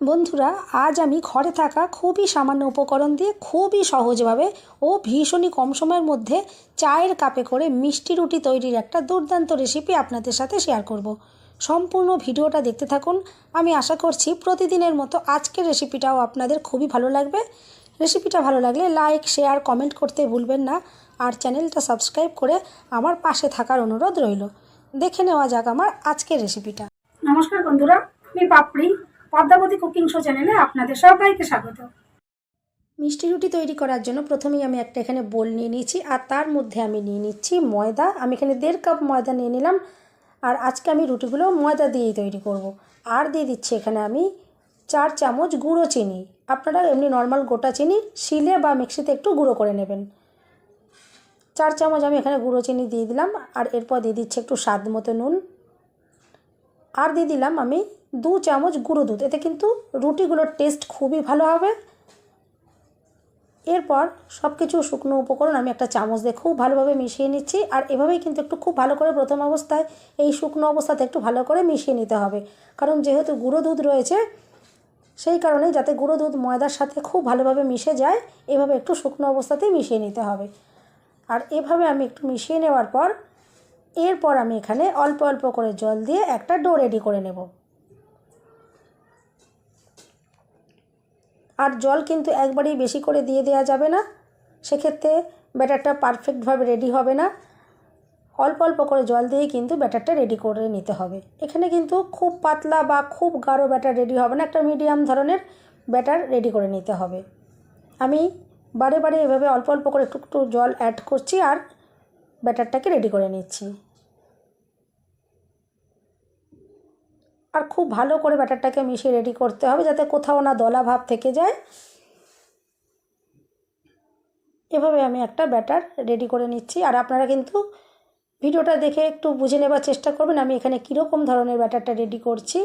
বন্ধুরা, আজ আমি ঘরে থাকা খুবই সামান্য উপকরণ দিয়ে খুবই সহজভাবে ও ভীষণই কম সময়ের মধ্যে চায়ের কাপে করে মিষ্টি রুটি তৈরির একটা দুর্দান্ত রেসিপি আপনাদের সাথে শেয়ার করব। সম্পূর্ণ ভিডিওটা দেখতে থাকুন। আমি আশা করছি প্রতিদিনের মতো আজকের রেসিপিটাও আপনাদের খুবই ভালো লাগবে। রেসিপিটা ভালো লাগলে লাইক, শেয়ার, কমেন্ট করতে ভুলবেন না। আর চ্যানেলটা সাবস্ক্রাইব করে আমার পাশে থাকার অনুরোধ রইল। দেখে নেওয়া যাক আমার আজকের রেসিপিটা। নমস্কার বন্ধুরা, আমি পাপড়ি, পদ্মাবতী কুকিং শো চ্যানেলে আপনাদের সবাইকে স্বাগত। মিষ্টি রুটি তৈরি করার জন্য প্রথমেই আমি একটা এখানে বোল নিয়ে নিয়েছি, আর তার মধ্যে আমি নিয়ে নিচ্ছি ময়দা। আমি এখানে 1.5 কাপ ময়দা নিয়ে নিলাম, আর আজকে আমি রুটিগুলো ময়দা দিয়েই তৈরি করব। আর দিয়ে দিচ্ছি এখানে আমি 4 চামচ গুঁড়ো চিনি। আপনারা এমনি নর্মাল গোটা চিনি শিলে বা মিক্সিতে একটু গুঁড়ো করে নেবেন। 4 চামচ আমি এখানে গুঁড়ো চিনি দিয়ে দিলাম। আর এরপর দিয়ে দিচ্ছি একটু স্বাদ মতো নুন। আর দিয়ে দিলাম আমি 2 চামচ গুঁড়ো দুধ। এতে কিন্তু রুটিগুলোর টেস্ট খুবই ভালো হবে। এরপর সব কিছু শুকনো উপকরণ আমি একটা চামচ দিয়ে খুব ভালোভাবে মিশিয়ে নিচ্ছি। আর এভাবেই কিন্তু একটু খুব ভালো করে প্রথম অবস্থায় এই শুকনো অবস্থাতে একটু ভালো করে মিশিয়ে নিতে হবে, কারণ যেহেতু গুঁড়ো দুধ রয়েছে সেই কারণেই যাতে গুঁড়ো দুধ ময়দার সাথে খুব ভালোভাবে মিশে যায়, এভাবে একটু শুকনো অবস্থাতেই মিশিয়ে নিতে হবে। আর এভাবে আমি একটু মিশিয়ে নেওয়ার পর এরপর আমি এখানে অল্প অল্প করে জল দিয়ে একটা ডো রেডি করে নেব। আর জল কিন্তু একবারেই বেশি করে দিয়ে দেওয়া যাবে না, সেক্ষেত্রে ব্যাটারটা পারফেক্টভাবে রেডি হবে না। অল্প অল্প করে জল দিয়ে কিন্তু ব্যাটারটা রেডি করে নিতে হবে। এখানে কিন্তু খুব পাতলা বা খুব গাঢ় ব্যাটার রেডি হবে না, একটা মিডিয়াম ধরনের ব্যাটার রেডি করে নিতে হবে। আমি বারে বারে এভাবে অল্প অল্প করে একটু একটু জল অ্যাড করছি আর ব্যাটারটাকে রেডি করে নিচ্ছি। আর খুব ভালো করে ব্যাটারটাকে মিশিয়ে রেডি করতে হবে, যাতে কোথাও না দলা ভাব থেকে যায়। এভাবে আমি একটা ব্যাটার রেডি করে নিচ্ছি। আর আপনারা কিন্তু ভিডিওটা দেখে একটু বুঝে নেবার চেষ্টা করবেন আমি এখানে কীরকম ধরনের ব্যাটারটা রেডি করছি।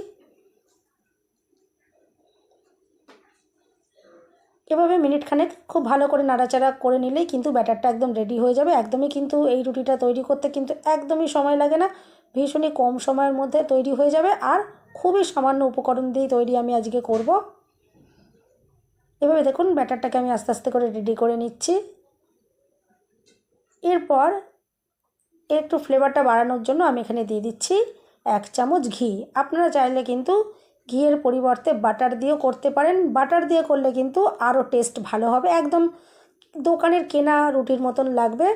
এভাবে মিনিটখানেক খুব ভালো করে নাড়াচাড়া করে নিলেই কিন্তু ব্যাটারটা একদম রেডি হয়ে যাবে। একদমই কিন্তু এই রুটিটা তৈরি করতে কিন্তু একদমই সময় লাগে না, ভীষণই কম সময়ের মধ্যে তৈরি হয়ে যাবে। আর খুবই সামান্য উপকরণ দিয়েই তৈরি আমি আজকে করব। এভাবে দেখুন ব্যাটারটাকে আমি আস্তে আস্তে করে রেডি করে নিচ্ছি। এরপর একটু ফ্লেভারটা বাড়ানোর জন্য আমি এখানে দিয়ে দিচ্ছি 1 চামচ ঘি। আপনারা চাইলে কিন্তু ঘিয়ের পরিবর্তে বাটার দিয়েও করতে পারেন। বাটার দিয়ে করলে কিন্তু আরও টেস্ট ভালো হবে, একদম দোকানের কেনা রুটির মতন লাগবে।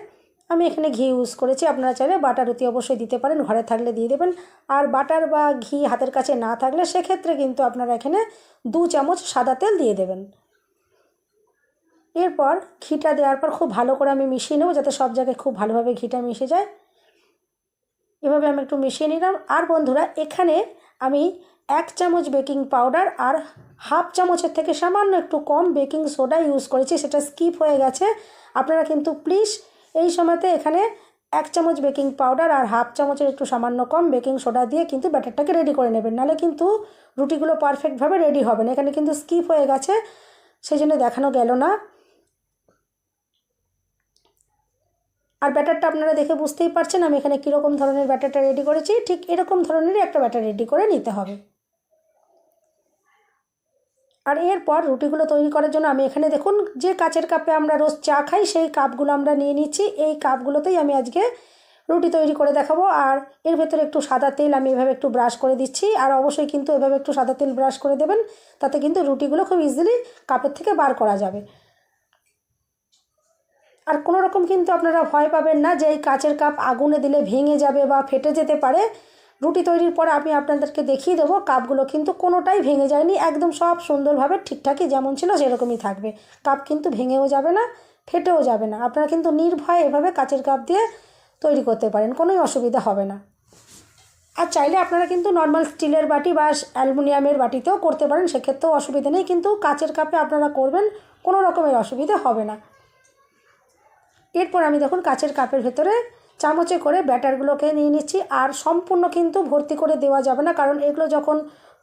আমি এখানে ঘি ইউজ করেছি, আপনারা চাইলে বাটার রুটি অবশ্যই দিতে পারেন, ঘরে থাকলে দিয়ে দেবেন। আর বাটার বা ঘি হাতের কাছে না থাকলে সেক্ষেত্রে কিন্তু আপনারা এখানে 2 চামচ সাদা তেল দিয়ে দেবেন। এরপর ঘিটা দেওয়ার পর খুব ভালো করে আমি মিশিয়ে নেব, যাতে সব জায়গায় খুব ভালোভাবে ঘিটা মিশে যায়। এভাবে আমি একটু মিশিয়ে নিলাম। আর বন্ধুরা, এখানে আমি 1 চামচ বেকিং পাউডার আর হাফ চামচের থেকে সামান্য একটু কম বেকিং সোডা ইউজ করেছি, সেটা স্কিপ হয়ে গেছে। আপনারা কিন্তু প্লিজ এই সময়তে এখানে 1 চামচ বেকিং পাউডার আর হাফ চামচের একটু সামান্য কম বেকিং সোডা দিয়ে কিন্তু ব্যাটারটাকে রেডি করে নেবেন, নাহলে কিন্তু রুটিগুলো পারফেক্টভাবে রেডি হবে না। এখানে কিন্তু স্কিপ হয়ে গেছে, সেই জন্য দেখানো গেল না। আর ব্যাটারটা আপনারা দেখে বুঝতেই পারছেন আমি এখানে কীরকম ধরনের ব্যাটারটা রেডি করেছি, ঠিক এরকম ধরনেরই একটা ব্যাটার রেডি করে নিতে হবে। আর এরপর রুটিগুলো তৈরি করার জন্য আমি এখানে দেখুন যে কাচের কাপে আমরা রোজ চা খাই সেই কাপগুলো আমরা নিয়ে নিচ্ছি। এই কাপগুলোতেই আমি আজকে রুটি তৈরি করে দেখাবো। আর এর ভেতরে একটু সাদা তেল আমি এভাবে একটু ব্রাশ করে দিচ্ছি। আর অবশ্যই কিন্তু এভাবে একটু সাদা তেল ব্রাশ করে দেবেন, তাতে কিন্তু রুটিগুলো খুব ইজিলি কাপের থেকে বার করা যাবে। আর কোনো রকম কিন্তু আপনারা ভয় পাবেন না যে এই কাচের কাপ আগুনে দিলে ভেঙে যাবে বা ফেটে যেতে পারে। রুটি তৈরির পর আমি আপনাদেরকে দেখিয়ে দেবো কাপগুলো কিন্তু কোনোটাই ভেঙে যায়নি, একদম সব সুন্দরভাবে ঠিকঠাকই যেমন ছিল সেরকমই থাকবে। কাপ কিন্তু ভেঙেও যাবে না, ফেটেও যাবে না। আপনারা কিন্তু নির্ভয়ে এভাবে কাচের কাপ দিয়ে তৈরি করতে পারেন, কোনোই অসুবিধা হবে না। আর চাইলে আপনারা কিন্তু নর্মাল স্টিলের বাটি বা অ্যালুমিনিয়ামের বাটিতেও করতে পারেন, সেক্ষেত্রেও অসুবিধা নেই, কিন্তু কাচের কাপে আপনারা করবেন, কোনো রকমের অসুবিধা হবে না। এরপর আমি দেখুন কাচের কাপের ভেতরে চামচে করে ব্যাটারগুলোকে নিয়ে নিচ্ছি। আর সম্পূর্ণ কিন্তু ভর্তি করে দেওয়া যাবে না, কারণ এগুলো যখন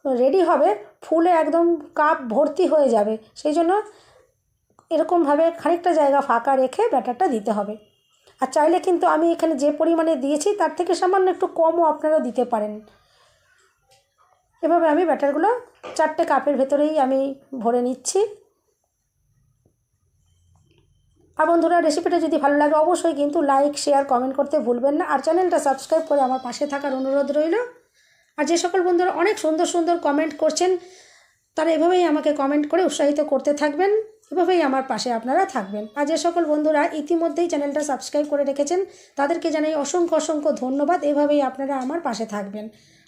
রেডি হবে ফুলে একদম কাপ ভর্তি হয়ে যাবে, সেই জন্য এরকমভাবে খানিকটা জায়গা ফাঁকা রেখে ব্যাটারটা দিতে হবে। আর চাইলে কিন্তু আমি এখানে যে পরিমাণে দিয়েছি তার থেকে সামান্য একটু কমও আপনারা দিতে পারেন। এভাবে আমি ব্যাটারগুলো 4টে কাপের ভেতরেই আমি ভরে নিচ্ছি। আর বন্ধুরা, রেসিপিটা যদি ভালো লাগে অবশ্যই কিন্তু লাইক, শেয়ার, কমেন্ট করতে ভুলবেন না। আর চ্যানেলটা সাবস্ক্রাইব করে আমার পাশে থাকার অনুরোধ রইল। আর যে সকল বন্ধুরা অনেক সুন্দর সুন্দর কমেন্ট করছেন, তারা এভাবেই আমাকে কমেন্ট করে উৎসাহিত করতে থাকবেন, এভাবেই আমার পাশে আপনারা থাকবেন। আর যে সকল বন্ধুরা ইতিমধ্যেই চ্যানেলটা সাবস্ক্রাইব করে রেখেছেন, তাদেরকে জানাই অসংখ্য অসংখ্য ধন্যবাদ। এভাবেই আপনারা আমার পাশে থাকবেন।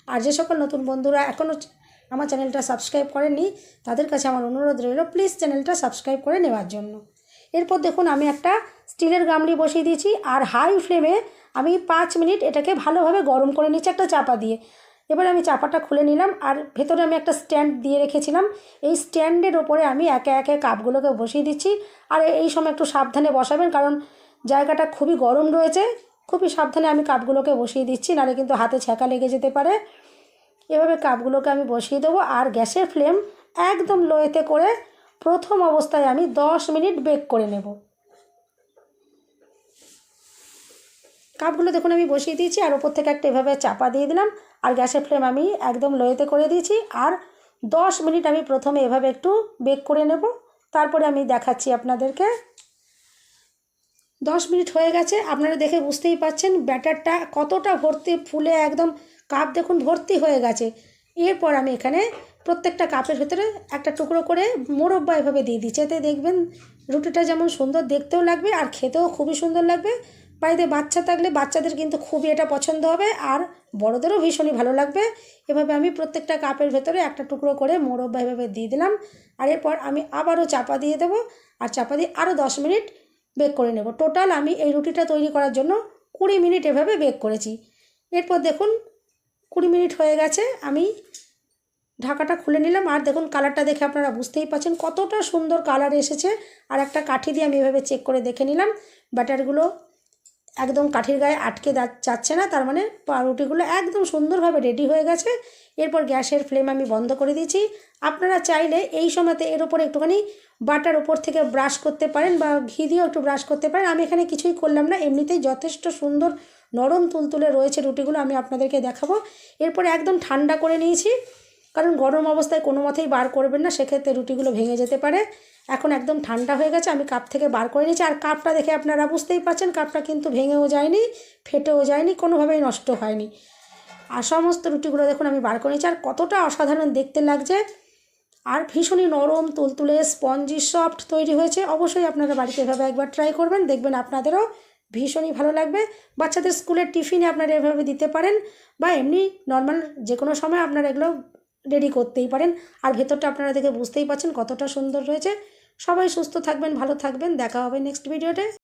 আর যে সকল নতুন বন্ধুরা এখনও আমার চ্যানেলটা সাবস্ক্রাইব করেননি, তাদের কাছে আমার অনুরোধ রইল প্লিজ চ্যানেলটা সাবস্ক্রাইব করে নেওয়ার জন্য। এরপর দেখুন আমি একটা স্টিলের গামলি বসিয়ে দিয়েছি, আর হাই ফ্লেমে আমি 5 মিনিট এটাকে ভালোভাবে গরম করে নিচ্ছি একটা চাপা দিয়ে। এবার আমি চাপাটা খুলে নিলাম, আর ভেতরে আমি একটা স্ট্যান্ড দিয়ে রেখেছিলাম। এই স্ট্যান্ডের ওপরে আমি একে একে কাপগুলোকে বসিয়ে দিচ্ছি। আর এই সময় একটু সাবধানে বসাবেন, কারণ জায়গাটা খুবই গরম রয়েছে। খুবই সাবধানে আমি কাপগুলোকে বসিয়ে দিচ্ছি, নাহলে কিন্তু হাতে ছ্যাঁকা লেগে যেতে পারে। এভাবে কাপগুলোকে আমি বসিয়ে দেবো, আর গ্যাসের ফ্লেম একদম লোয়েতে করে প্রথম অবস্থায় আমি 10 মিনিট বেক করে নেব। কাপগুলো দেখুন আমি বসিয়ে দিয়েছি, আর ওপর থেকে একটা এভাবে চাপা দিয়ে দিলাম, আর গ্যাসের ফ্লেম আমি একদম লোয়েতে করে দিয়েছি। আর 10 মিনিট আমি প্রথমে এভাবে একটু বেক করে নেব, তারপরে আমি দেখাচ্ছি আপনাদেরকে। 10 মিনিট হয়ে গেছে, আপনারা দেখে বুঝতেই পাচ্ছেন ব্যাটারটা কতটা ভর্তি ফুলে একদম কাপ দেখুন ভর্তি হয়ে গেছে। এরপর আমি এখানে প্রত্যেকটা কাপের ভেতরে একটা টুকরো করে মোরব্বা এভাবে দিয়ে দিচ্ছি, এতে দেখবেন রুটিটা যেমন সুন্দর দেখতেও লাগবে আর খেতেও খুবই সুন্দর লাগবে। বাড়িতে বাচ্চা থাকলে বাচ্চাদের কিন্তু খুবই এটা পছন্দ হবে, আর বড়োদেরও ভীষণই ভালো লাগবে। এভাবে আমি প্রত্যেকটা কাপের ভেতরে একটা টুকরো করে মোরব্বা এভাবে দিয়ে দিলাম। আর এরপর আমি আবারও চাপা দিয়ে দেবো, আর চাপা দিয়ে আরও 10 মিনিট বেক করে নেব। টোটাল আমি এই রুটিটা তৈরি করার জন্য 20 মিনিট এভাবে বেক করেছি। এরপর দেখুন 20 মিনিট হয়ে গেছে, আমি ঢাকাটা খুলে নিলাম। আর দেখুন কালারটা দেখে আপনারা বুঝতেই পারছেন কতটা সুন্দর কালার এসেছে। আর একটা কাঠি দিয়ে আমি এভাবে চেক করে দেখে নিলাম ব্যাটারগুলো একদম কাঠির গায়ে আটকে যাচ্ছে না, তার মানে পাউরুটিগুলো একদম সুন্দরভাবে রেডি হয়ে গেছে। এরপর গ্যাসের ফ্লেম আমি বন্ধ করে দিয়েছি। আপনারা চাইলে এই সময়তে এর উপরে একটুখানি বাটার উপর থেকে ব্রাশ করতে পারেন, বা ঘি দিয়েও একটু ব্রাশ করতে পারেন। আমি এখানে কিছুই করলাম না, এমনিতেই যথেষ্ট সুন্দর নরম তুলতুলে রয়েছে রুটিগুলো, আমি আপনাদেরকে দেখাবো। এরপরে একদম ঠান্ডা করে নিয়েছি, কারণ গরম অবস্থায় কোনো মতেই বার করবেন না, সেক্ষেত্রে রুটিগুলো ভেঙে যেতে পারে। এখন একদম ঠান্ডা হয়ে গেছে, আমি কাপ থেকে বার করে নিয়েছি। আর কাপটা দেখে আপনারা বুঝতেই পারছেন কাপটা কিন্তু ভেঙেও যায়নি, ফেটেও যায়নি, কোনোভাবেই নষ্ট হয়নি। আর সমস্ত রুটিগুলো দেখুন আমি বার করে নিয়েছি, আর কতটা অসাধারণ দেখতে লাগছে, আর ভীষণই নরম তুলতুলে স্পঞ্জি সফট তৈরি হয়েছে। অবশ্যই আপনারা বাড়িতে এভাবে একবার ট্রাই করবেন, দেখবেন আপনাদেরও ভীষণই ভালো লাগবে। বাচ্চাদের স্কুলের টিফিনে আপনারা এভাবে দিতে পারেন, বা এমনি নর্মাল যে কোনো সময় আপনারা এগুলো রেডি করতেই পারেন। আর ভেতরটা আপনারা দেখে বুঝতেই পারছেন কতটা সুন্দর রয়েছে। সবাই সুস্থ থাকবেন, ভালো থাকবেন, দেখা হবে নেক্সট ভিডিওতে।